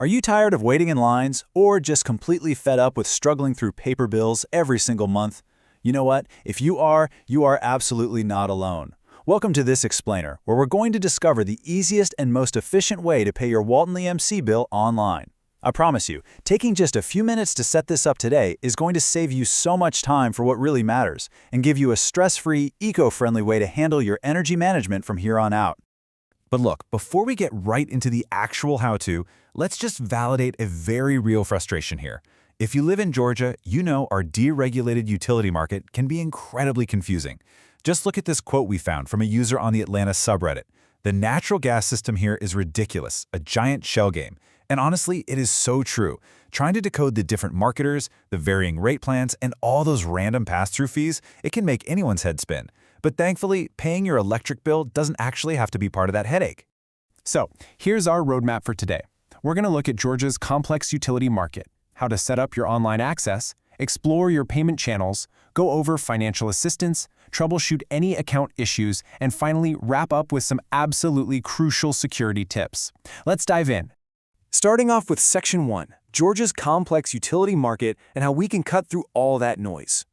Are you tired of waiting in lines or just completely fed up with struggling through paper bills every single month? You know what? If you are absolutely not alone. Welcome to this explainer, where we're going to discover the easiest and most efficient way to pay your Walton EMC bill online. I promise you, taking just a few minutes to set this up today is going to save you so much time for what really matters and give you a stress-free, eco-friendly way to handle your energy management from here on out. But look, before we get right into the actual how-to, let's just validate a very real frustration here. If you live in Georgia, you know our deregulated utility market can be incredibly confusing. Just look at this quote we found from a user on the Atlanta subreddit. The natural gas system here is ridiculous, a giant shell game. And honestly, it is so true. Trying to decode the different marketers, the varying rate plans, and all those random pass-through fees, it can make anyone's head spin. But thankfully, paying your electric bill doesn't actually have to be part of that headache. So, here's our roadmap for today. We're going to look at Georgia's complex utility market, how to set up your online access, explore your payment channels, go over financial assistance, troubleshoot any account issues, and finally wrap up with some absolutely crucial security tips. Let's dive in. Starting off with Section 1, Georgia's complex utility market and how we can cut through all that noise.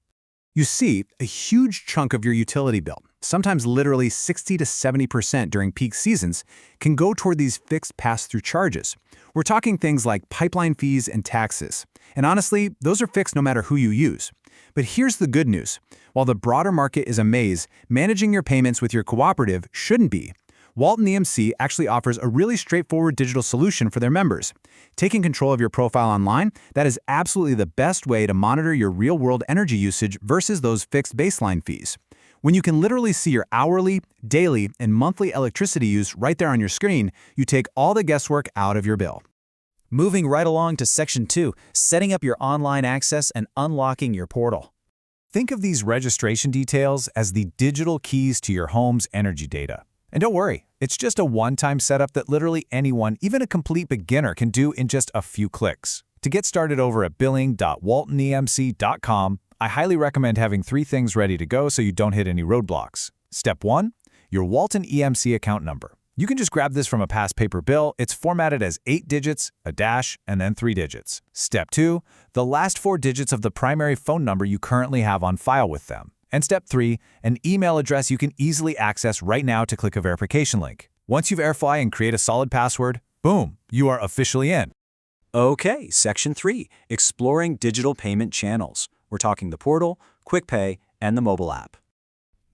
You see, a huge chunk of your utility bill, sometimes literally 60 to 70% during peak seasons, can go toward these fixed pass-through charges. We're talking things like pipeline fees and taxes. And honestly, those are fixed no matter who you use. But here's the good news. While the broader market is a maze, managing your payments with your cooperative shouldn't be. Walton EMC actually offers a really straightforward digital solution for their members. Taking control of your profile online, that is absolutely the best way to monitor your real-world energy usage versus those fixed baseline fees. When you can literally see your hourly, daily, and monthly electricity use right there on your screen, you take all the guesswork out of your bill. Moving right along to Section 2, setting up your online access and unlocking your portal. Think of these registration details as the digital keys to your home's energy data. And don't worry, it's just a one-time setup that literally anyone, even a complete beginner, can do in just a few clicks. To get started over at billing.waltonemc.com, I highly recommend having 3 things ready to go so you don't hit any roadblocks. Step 1, your Walton EMC account number. You can just grab this from a past paper bill. It's formatted as 8 digits, a dash, and then 3 digits. Step 2, the last 4 digits of the primary phone number you currently have on file with them. And step 3, an email address you can easily access right now to click a verification link. Once you verify and create a solid password, boom, you are officially in. Okay, Section 3, exploring digital payment channels. We're talking the portal, Quick Pay, and the mobile app.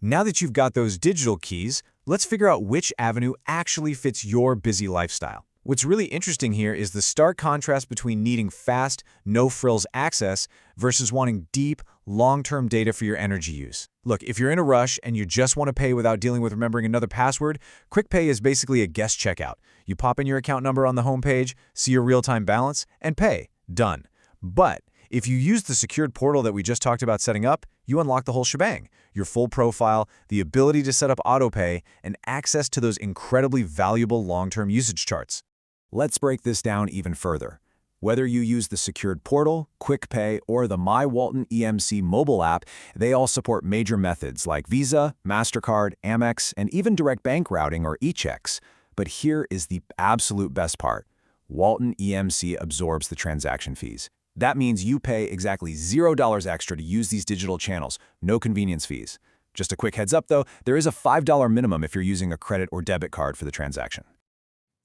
Now that you've got those digital keys, let's figure out which avenue actually fits your busy lifestyle. What's really interesting here is the stark contrast between needing fast, no-frills access versus wanting deep, long-term data for your energy use. Look, if you're in a rush and you just want to pay without dealing with remembering another password, Quick Pay is basically a guest checkout. You pop in your account number on the homepage, see your real-time balance, and pay. Done. But if you use the secured portal that we just talked about setting up, you unlock the whole shebang. Your full profile, the ability to set up autopay, and access to those incredibly valuable long-term usage charts. Let's break this down even further. Whether you use the secured portal, Quick Pay, or the My Walton EMC mobile app, they all support major methods like Visa, MasterCard, Amex, and even direct bank routing or e-checks. But here is the absolute best part. Walton EMC absorbs the transaction fees. That means you pay exactly $0 extra to use these digital channels, no convenience fees. Just a quick heads up though, there is a $5 minimum if you're using a credit or debit card for the transaction.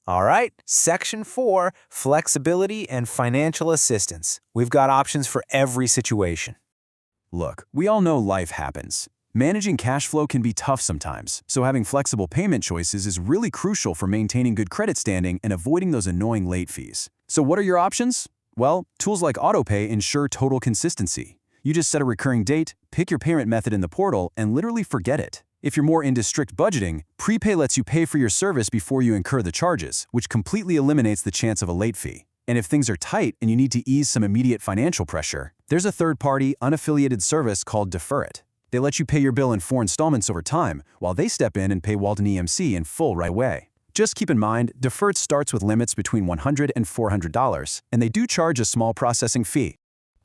All right, Section 4, flexibility and financial assistance. We've got options for every situation. Look, we all know life happens. Managing cash flow can be tough sometimes, so having flexible payment choices is really crucial for maintaining good credit standing and avoiding those annoying late fees. So what are your options? Well, tools like AutoPay ensure total consistency. You just set a recurring date, pick your payment method in the portal, and literally forget it. If you're more into strict budgeting, Prepay lets you pay for your service before you incur the charges, which completely eliminates the chance of a late fee. And if things are tight and you need to ease some immediate financial pressure, there's a third-party, unaffiliated service called Defer It. They let you pay your bill in 4 installments over time, while they step in and pay Walton EMC in full right away. Just keep in mind, Defer It starts with limits between $100 and $400, and they do charge a small processing fee.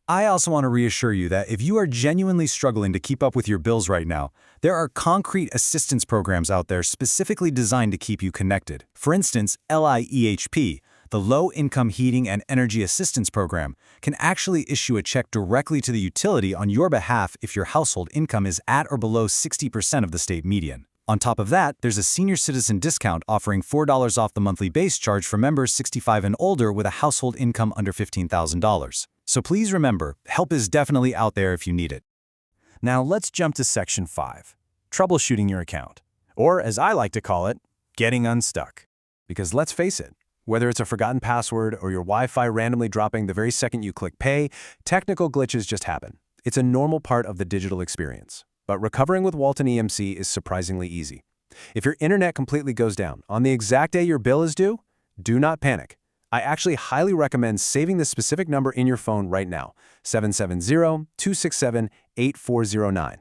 I also want to reassure you that if you are genuinely struggling to keep up with your bills right now, there are concrete assistance programs out there specifically designed to keep you connected. For instance, LIEHP, The Low-Income Heating and Energy Assistance Program can actually issue a check directly to the utility on your behalf if your household income is at or below 60% of the state median. On top of that, there's a senior citizen discount offering $4 off the monthly base charge for members 65 and older with a household income under $15,000. So please remember, help is definitely out there if you need it. Now let's jump to Section 5, troubleshooting your account. Or, as I like to call it, getting unstuck. Because let's face it, whether it's a forgotten password or your Wi-Fi randomly dropping the very second you click pay, technical glitches just happen. It's a normal part of the digital experience. But recovering with Walton EMC is surprisingly easy. If your internet completely goes down on the exact day your bill is due, do not panic. I actually highly recommend saving the specific number in your phone right now, 770-267-8409.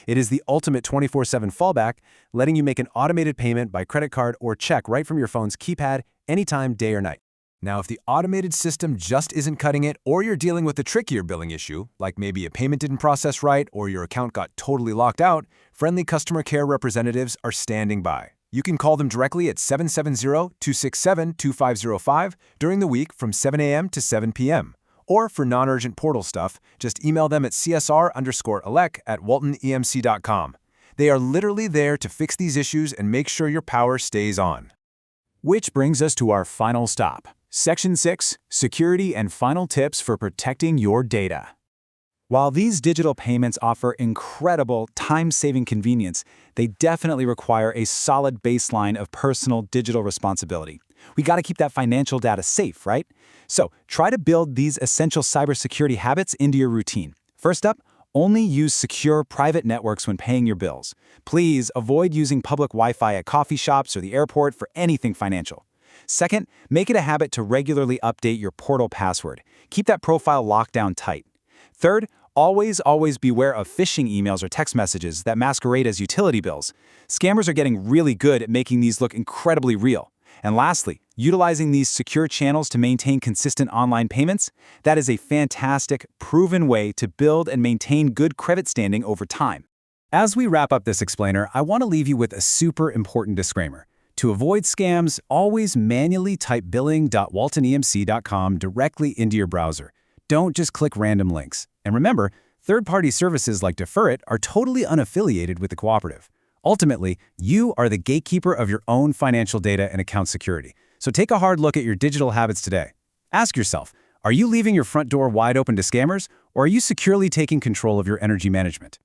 It is the ultimate 24/7 fallback, letting you make an automated payment by credit card or check right from your phone's keypad anytime, day or night. Now, if the automated system just isn't cutting it, or you're dealing with a trickier billing issue, like maybe a payment didn't process right or your account got totally locked out, friendly customer care representatives are standing by. You can call them directly at 770-267-2505 during the week from 7 a.m. to 7 p.m. Or for non-urgent portal stuff, just email them at csr_elec@waltonemc.com. They are literally there to fix these issues and make sure your power stays on. Which brings us to our final stop. Section 6, Security and Final Tips for Protecting Your Data. While these digital payments offer incredible time-saving convenience, they definitely require a solid baseline of personal digital responsibility. We got to keep that financial data safe, right? So try to build these essential cybersecurity habits into your routine. First up, only use secure private networks when paying your bills. Please avoid using public Wi-Fi at coffee shops or the airport for anything financial. Second, make it a habit to regularly update your portal password. Keep that profile locked down tight. Third, always beware of phishing emails or text messages that masquerade as utility bills. Scammers are getting really good at making these look incredibly real. And lastly, utilizing these secure channels to maintain consistent online payments, that is a fantastic, proven way to build and maintain good credit standing over time. As we wrap up this explainer, I want to leave you with a super important disclaimer. To avoid scams, always manually type billing.waltonemc.com directly into your browser. Don't just click random links. And remember, third-party services like Defer It are totally unaffiliated with the cooperative. Ultimately, you are the gatekeeper of your own financial data and account security. So take a hard look at your digital habits today. Ask yourself, are you leaving your front door wide open to scammers, or are you securely taking control of your energy management?